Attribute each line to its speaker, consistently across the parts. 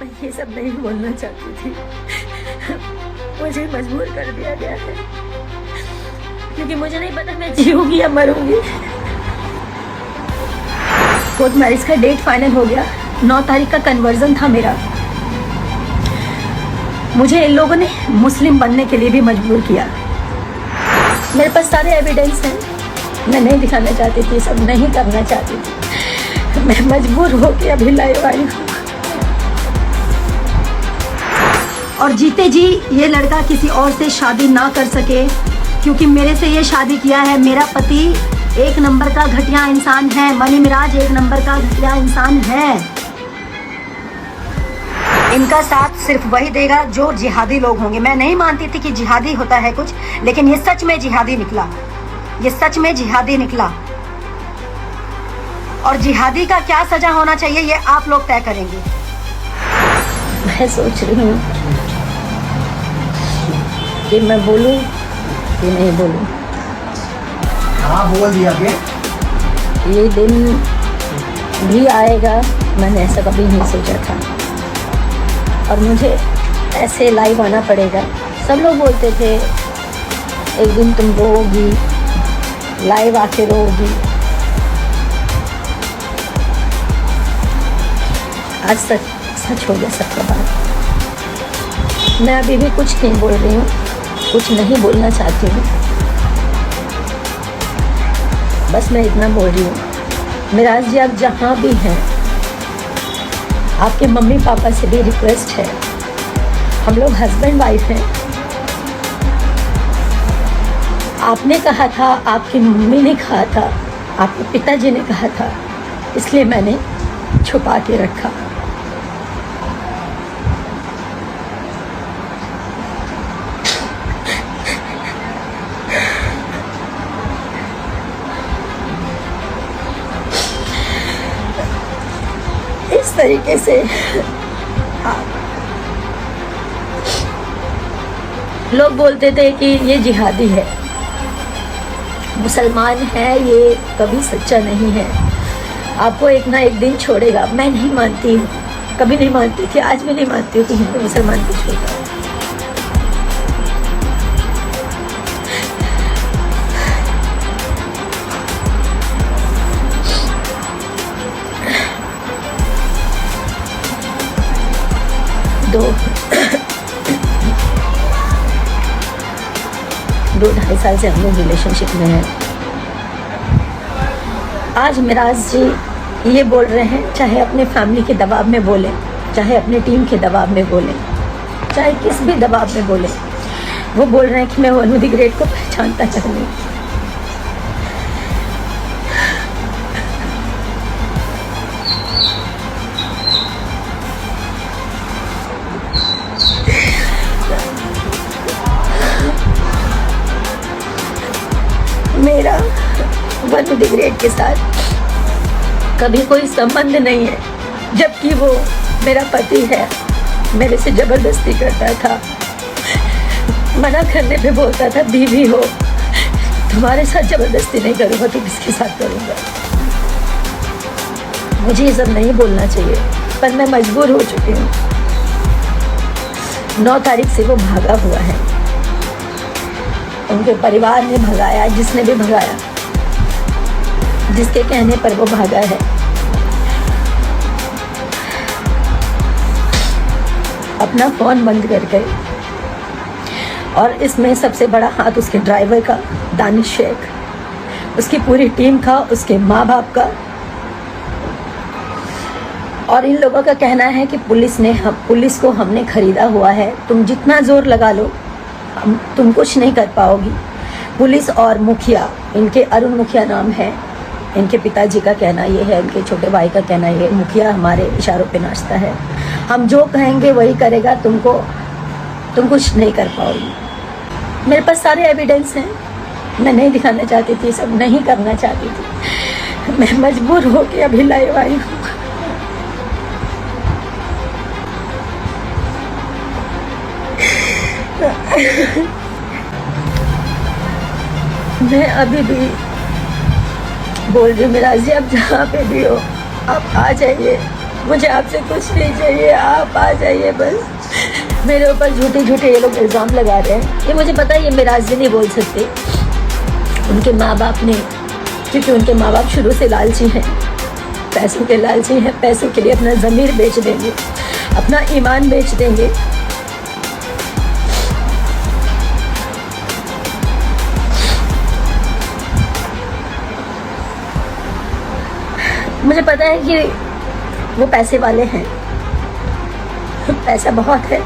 Speaker 1: मैं ये सब नहीं बोलना चाहती थी। मुझे मजबूर कर दिया गया है क्योंकि मुझे नहीं पता मैं जीऊंगी या मरूंगी। कोर्ट मैरिज का डेट फाइनल हो गया। 9 तारीख का कन्वर्जन था मेरा। मुझे इन लोगों ने मुस्लिम बनने के लिए भी मजबूर किया। मेरे पास सारे एविडेंस हैं। मैं नहीं दिखाना चाहती थी, सब नहीं करना चाहती थी। मैं मजबूर होकर अभी लाइव आई हूँ। और जीते जी ये लड़का किसी और से शादी ना कर सके, क्योंकि मेरे से ये शादी किया है। मेरा पति एक नंबर का घटिया इंसान है। मनी मिराज एक नंबर का घटिया इंसान है। इनका साथ सिर्फ वही देगा जो जिहादी लोग होंगे। मैं नहीं मानती थी कि जिहादी होता है कुछ, लेकिन ये सच में जिहादी निकला। ये सच में जिहादी निकला। और जिहादी का क्या सजा होना चाहिए ये आप लोग तय करेंगे। मैं सोच रही हूँ कि मैं बोलूँ कि नहीं बोलूँ।
Speaker 2: हाँ बोल दिया के।
Speaker 1: ये दिन भी आएगा, मैंने ऐसा कभी नहीं सोचा था। और मुझे ऐसे लाइव आना पड़ेगा। सब लोग बोलते थे एक दिन तुम रोओगी, लाइव आके रोओगी। आज सच हो गया सबका बात। मैं अभी भी कुछ नहीं बोल रही हूँ, कुछ नहीं बोलना चाहती हूँ। बस मैं इतना बोल रही हूँ, मिराज जी आप जहाँ भी हैं, आपके मम्मी पापा से भी रिक्वेस्ट है। हम लोग हस्बैंड वाइफ हैं। आपने कहा था, आपकी मम्मी ने कहा था, आपके पिताजी ने कहा था, इसलिए मैंने छुपा के रखा। इस तरीके से लोग बोलते थे कि ये जिहादी है, मुसलमान है, ये कभी सच्चा नहीं है, आपको एक ना एक दिन छोड़ेगा। मैं नहीं मानती हूँ, कभी नहीं मानती थी, आज भी नहीं मानती हूँ कि हिंदू मुसलमान को छोड़ेगा। दो ढाई साल से हम लोग रिलेशनशिप में हैं। आज मिराज जी ये बोल रहे हैं, चाहे अपने फैमिली के दबाव में बोलें, चाहे अपने टीम के दबाव में बोलें, चाहे किस भी दबाव में बोलें, वो बोल रहे हैं कि मैं वनु द ग्रेट को पहचानता नहीं। मेरा वनु द ग्रेट के साथ कभी कोई संबंध नहीं है, जबकि वो मेरा पति है। मेरे से जबरदस्ती करता था, मना करने पे बोलता था बीवी हो, तुम्हारे साथ जबरदस्ती नहीं करूँगा तो किसके साथ करूँगा। मुझे ये सब नहीं बोलना चाहिए, पर मैं मजबूर हो चुकी हूँ। 9 तारीख से वो भागा हुआ है। उनके परिवार ने भगाया, जिसने भी भगाया, जिसके कहने पर वो भागा है। अपना फोन बंद कर गए। और इसमें सबसे बड़ा हाथ उसके ड्राइवर का, दानिश शेख, उसकी पूरी टीम का, उसके माँ बाप का। और इन लोगों का कहना है कि पुलिस को हमने खरीदा हुआ है, तुम जितना जोर लगा लो तुम कुछ नहीं कर पाओगी। पुलिस और मुखिया, इनके अरुण मुखिया नाम है, इनके पिताजी का कहना ये है, इनके छोटे भाई का कहना ये है, मुखिया हमारे इशारों पे नाचता है, हम जो कहेंगे वही करेगा, तुम कुछ नहीं कर पाओगी। मेरे पास सारे एविडेंस हैं। मैं नहीं दिखाना चाहती थी, सब नहीं करना चाहती थी। मैं मजबूर होकर अभी लाइव आई हूँ। मैं अभी भी बोल रही हूँ, मिराज जी आप जहाँ पे भी हो, आप आ जाइए, मुझे आपसे कुछ नहीं चाहिए, आप आ जाइए बस। मेरे ऊपर झूठे झूठे ये लोग इल्ज़ाम लगा रहे हैं। ये मुझे पता है ये मेराज भी नहीं बोल सकते। उनके माँ बाप ने, क्योंकि उनके माँ बाप शुरू से लालची हैं, पैसों के लालची हैं, पैसों के लिए अपना ज़मीर बेच देंगे, अपना ईमान बेच देंगे। मुझे पता है कि वो पैसे वाले हैं, पैसा बहुत है,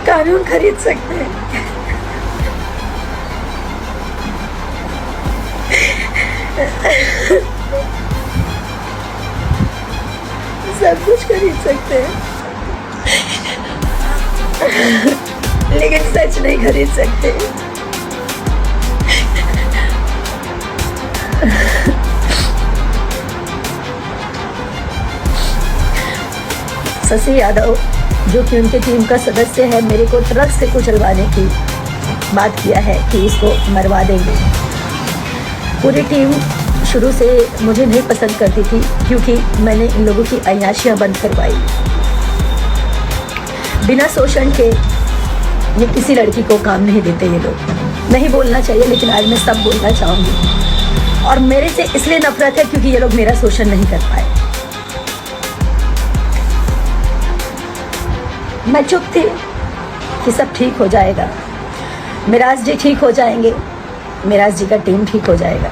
Speaker 1: कानून खरीद सकते हैं, सब कुछ खरीद सकते हैं, लेकिन सच नहीं खरीद सकते। शशि यादव, जो कि उनके टीम का सदस्य है, मेरे को ट्रक से कुचलवाने की बात किया है कि इसको मरवा देंगे। पूरी टीम शुरू से मुझे नहीं पसंद करती थी, क्योंकि मैंने इन लोगों की अय्याशियाँ बंद करवाई। बिना शोषण के ये किसी लड़की को काम नहीं देते ये लोग। नहीं बोलना चाहिए, लेकिन आज मैं सब बोलना चाहूँगी। और मेरे से इसलिए नफरत है क्योंकि ये लोग मेरा शोषण नहीं कर पाए। मैं चुप थी कि सब ठीक हो जाएगा, मेराज जी ठीक हो जाएंगे, मेराज जी का टीम ठीक हो जाएगा।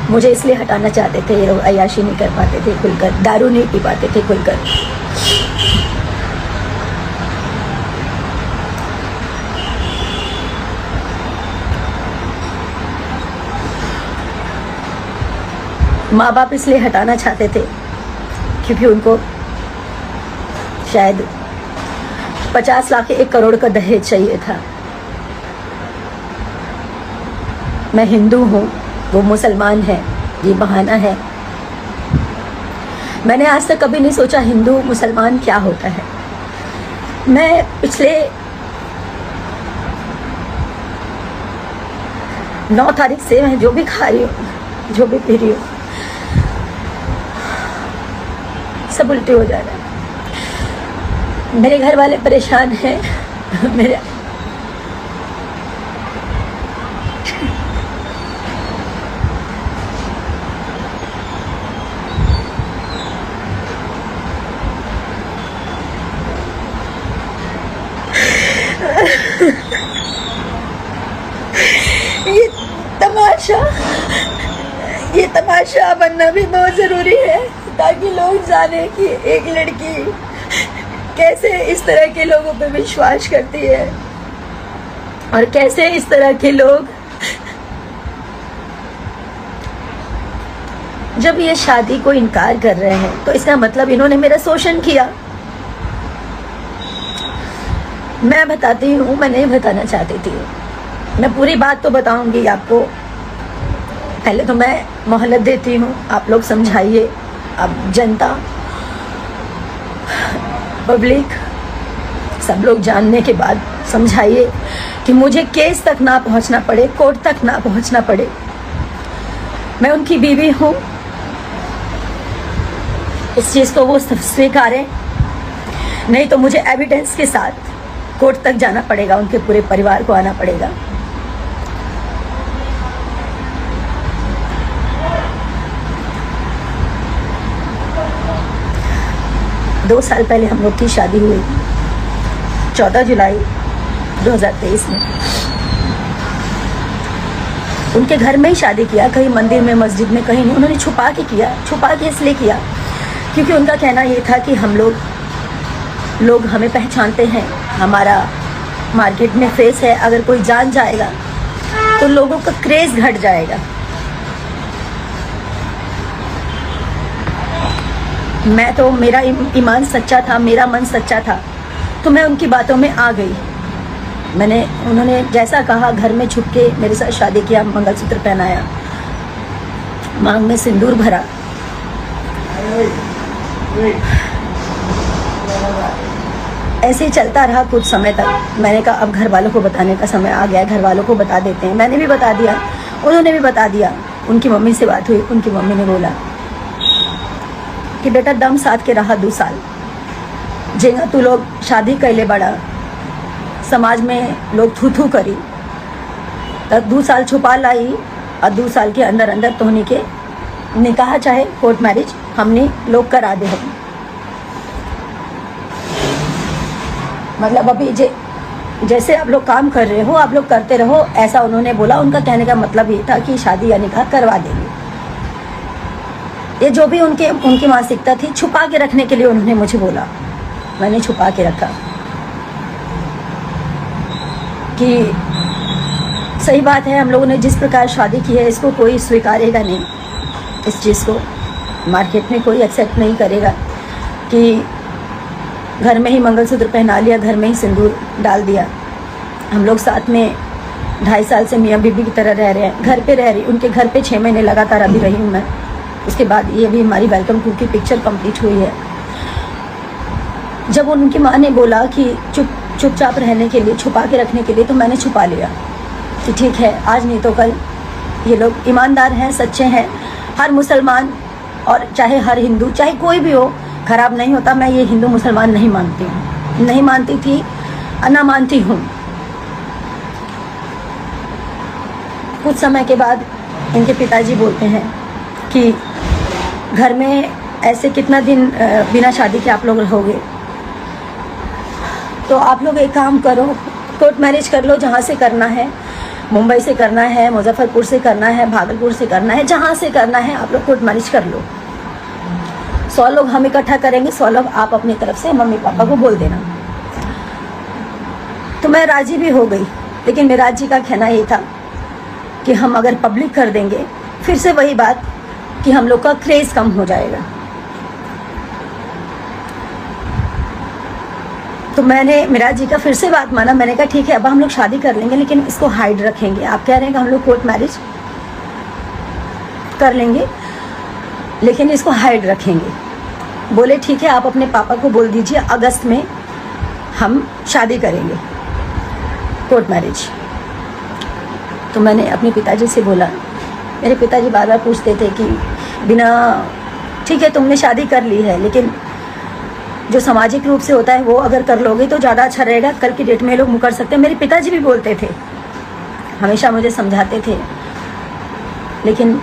Speaker 1: मुझे इसलिए हटाना चाहते थे ये लोग। अय्याशी नहीं कर पाते थे खुलकर, दारू नहीं पी पाते थे खुलकर। माँ बाप इसलिए हटाना चाहते थे क्योंकि उनको शायद 50 लाख 1 करोड़ का दहेज चाहिए था। मैं हिंदू हूँ, वो मुसलमान है, ये बहाना है। मैंने आज तक कभी नहीं सोचा हिंदू मुसलमान क्या होता है। मैं पिछले 9 तारीख से मैं जो भी खा रही हूँ, जो भी पी रही हूँ, सब उल्टे हो जा रहा है। मेरे घर वाले परेशान हैं। मेरे ये तमाशा बनना भी बहुत ज़रूरी है, ताकि लोग जाने कि एक लड़की कैसे इस तरह के लोगों पे विश्वास करती है और कैसे इस तरह के लोग जब ये शादी को इनकार कर रहे हैं तो इसका मतलब इन्होंने मेरा शोषण किया। मैं बताती हूँ, मैं नहीं बताना चाहती थी। मैं पूरी बात तो बताऊंगी आपको। पहले तो मैं मोहलत देती हूँ, आप लोग समझाइए, आप जनता, पब्लिक, सब लोग जानने के बाद समझाइए कि मुझे केस तक ना पहुंचना पड़े, कोर्ट तक ना पहुंचना पड़े। मैं उनकी बीवी हूँ, इस चीज़ को वो स्वीकारें, नहीं तो मुझे एविडेंस के साथ कोर्ट तक जाना पड़ेगा, उनके पूरे परिवार को आना पड़ेगा। दो साल पहले हम लोग की शादी हुई, 14 जुलाई 2023 में। उनके घर में ही शादी किया, कहीं मंदिर में, मस्जिद में, कहीं नहीं। उन्होंने छुपा के किया। छुपा के इसलिए किया क्योंकि उनका कहना ये था कि हम लोग हमें पहचानते हैं, हमारा मार्केट में फेस है, अगर कोई जान जाएगा तो लोगों का क्रेज घट जाएगा। मैं तो, मेरा ईमान सच्चा था, मेरा मन सच्चा था, तो मैं उनकी बातों में आ गई। उन्होंने जैसा कहा, घर में छुप के मेरे साथ शादी किया, मंगलसूत्र पहनाया, मांग में सिंदूर भरा। ऐसे ही चलता रहा कुछ समय तक। मैंने कहा अब घर वालों को बताने का समय आ गया, घर वालों को बता देते हैं। मैंने भी बता दिया, उन्होंने भी बता दिया। उनकी मम्मी से बात हुई, उनकी मम्मी ने बोला कि बेटा दम साथ के रहा 2 साल जेगा तू लोग शादी कैले बड़ा समाज में लोग थू थू करी तो 2 साल छुपा लाई और 2 साल के अंदर अंदर तोहनी के निकाह चाहे कोर्ट मैरिज हमने लोग करा दे हम मतलब अभी जैसे आप लोग काम कर रहे हो आप लोग करते रहो ऐसा उन्होंने बोला। उनका कहने का मतलब ये था कि शादी या निकाह करवा देंगे। ये जो भी उनकी मानसिकता थी छुपा के रखने के लिए उन्होंने मुझे बोला। मैंने छुपा के रखा कि सही बात है हम लोगों ने जिस प्रकार शादी की है इसको कोई स्वीकारेगा नहीं। इस चीज़ को मार्केट में कोई एक्सेप्ट नहीं करेगा कि घर में ही मंगलसूत्र पहना लिया, घर में ही सिंदूर डाल दिया। हम लोग साथ में 2.5 साल से मियाँ बीबी की तरह रह रहे हैं। घर पे रह रही, उनके घर पे 6 महीने लगातार अभी रही हूँ मैं। उसके बाद ये भी हमारी वेलकम टू की पिक्चर कंप्लीट हुई है। जब उनकी माँ ने बोला कि चुपचाप रहने के लिए, छुपा के रखने के लिए, तो मैंने छुपा लिया कि ठीक है आज नहीं तो कल ये लोग ईमानदार हैं, सच्चे हैं। हर मुसलमान और चाहे हर हिंदू, चाहे कोई भी हो, खराब नहीं होता। मैं ये हिंदू मुसलमान नहीं मानती हूँ, नहीं मानती थी, ना मानती हूँ। कुछ समय के बाद इनके पिताजी बोलते हैं कि घर में ऐसे कितना दिन बिना शादी के आप लोग रहोगे, तो आप लोग एक काम करो, कोर्ट मैरिज कर लो। जहाँ से करना है, मुंबई से करना है, मुजफ्फरपुर से करना है, भागलपुर से करना है, जहाँ से करना है आप लोग कोर्ट मैरिज कर लो। 100 लोग हम इकट्ठा करेंगे, 100 लोग आप अपनी तरफ से मम्मी पापा को बोल देना। तो मैं राजी भी हो गई, लेकिन मेरा जी का कहना ये था कि हम अगर पब्लिक कर देंगे फिर से वही बात कि हम लोग का क्रेज कम हो जाएगा। तो मैंने मेरा जी का फिर से बात माना। मैंने कहा ठीक है अब हम लोग शादी कर लेंगे लेकिन इसको हाइड रखेंगे। आप कह रहे हैं कि हम लोग कोर्ट मैरिज कर लेंगे लेकिन इसको हाइड रखेंगे। बोले ठीक है आप अपने पापा को बोल दीजिए अगस्त में हम शादी करेंगे कोर्ट मैरिज। तो मैंने अपने पिताजी से बोला। मेरे पिताजी बार बार पूछते थे कि बिना, ठीक है तुमने शादी कर ली है लेकिन जो सामाजिक रूप से होता है वो अगर कर लोगे तो ज़्यादा अच्छा रहेगा, कल की डेट में ये लोग मुकर सकते हैं। मेरे पिताजी भी बोलते थे, हमेशा मुझे समझाते थे, लेकिन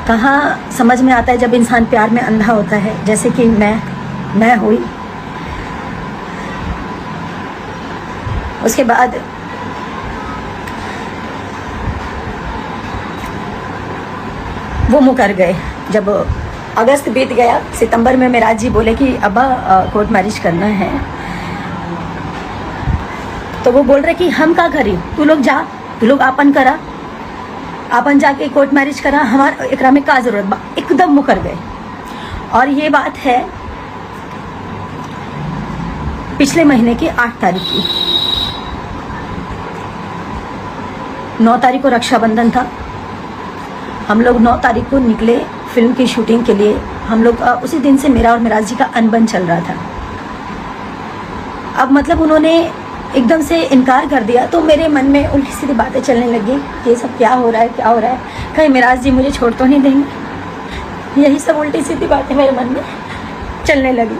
Speaker 1: कहाँ समझ में आता है जब इंसान प्यार में अंधा होता है, जैसे कि मैं हुई। उसके बाद वो मुकर गए। जब अगस्त बीत गया, सितंबर में मेरा जी बोले कि अब्बा कोर्ट मैरिज करना है, तो वो बोल रहे कि हम का करी, तू लोग जा, तू लोग आपन करा, आपन जाके कोर्ट मैरिज करा, हमारा एकरा में का जरूरत बा। एकदम मुकर गए। और ये बात है पिछले महीने की 8 तारीख की। 9 तारीख को रक्षाबंधन था। हम लोग 9 तारीख को निकले फिल्म की शूटिंग के लिए। हम लोग उसी दिन से मेरा और मिराज जी का अनबन चल रहा था। अब मतलब उन्होंने एकदम से इनकार कर दिया तो मेरे मन में उल्टी सीधी बातें चलने लगी कि ये सब क्या हो रहा है, क्या हो रहा है, कहीं मिराज जी मुझे छोड़ तो नहीं देंगे। यही सब उल्टी सीधी बातें मेरे मन में चलने लगी।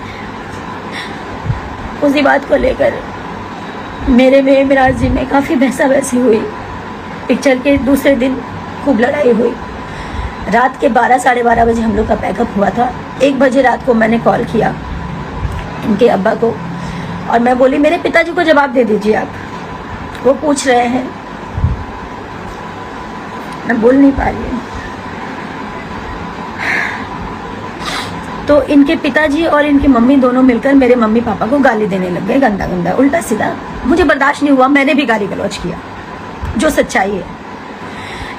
Speaker 1: उसी बात को लेकर मेरे में मिराज जी में काफ़ी बहसा बहसी हुई। पिक्चर के दूसरे दिन खूब लड़ाई हुई। रात के 12 साढ़े 12 बजे हम लोग का पैकअप हुआ था। 1 बजे रात को मैंने कॉल किया उनके अब्बा को और मैं बोली मेरे पिताजी को जवाब दे दीजिए आप, वो पूछ रहे हैं। मैं बोल नहीं पा रही हूँ। तो इनके पिताजी और इनकी मम्मी दोनों मिलकर मेरे मम्मी पापा को गाली देने लग गए, गंदा गंदा उल्टा सीधा। मुझे बर्दाश्त नहीं हुआ, मैंने भी गाली गलौज किया, जो सच्चाई है।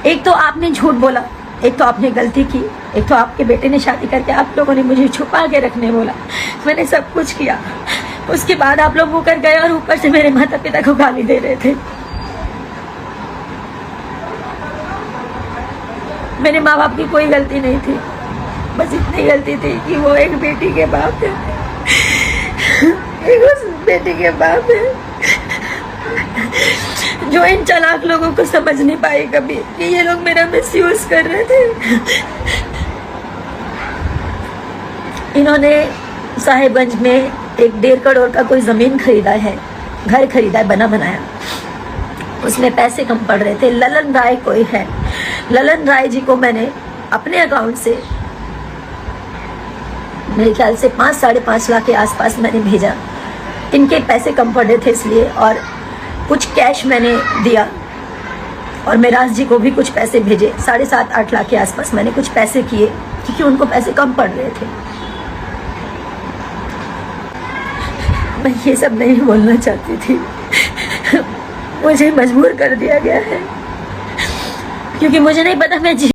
Speaker 1: एक तो आपने झूठ बोला, एक तो आपने गलती की, एक तो आपके बेटे ने शादी करके आप लोगों ने मुझे छुपा के रखने बोला। मैंने सब कुछ किया। उसके बाद आप लोग मुकर गए और ऊपर से मेरे माता पिता को गाली दे रहे थे। मेरे माँ बाप की कोई गलती नहीं थी, बस इतनी गलती थी कि वो एक बेटी के बाप है, एक उस बेटी के बाप है जो इन चालाक लोगों को समझ नहीं पाए कभी कि ये लोग मेरा मिसयूज कर रहे थे। इन्होंने साहेबगंज में 1.5 करोड़ का कोई ज़मीन खरीदा है, घर खरीदा है बना बनाया, उसमें पैसे कम पड़ रहे थे। ललन राय कोई है, ललन राय जी को मैंने अपने अकाउंट से मेरे ख्याल से 5-5.5 लाख के आसपास मैंने भेजा। इनके पैसे कम पड़ रहे थे इसलिए, और कुछ कैश मैंने दिया और मेराज जी को भी कुछ पैसे भेजे। 7.5-8 लाख के आसपास मैंने कुछ पैसे किए क्योंकि उनको पैसे कम पड़ रहे थे। मैं ये सब नहीं बोलना चाहती थी, मुझे मजबूर कर दिया गया है क्योंकि मुझे नहीं पता मैं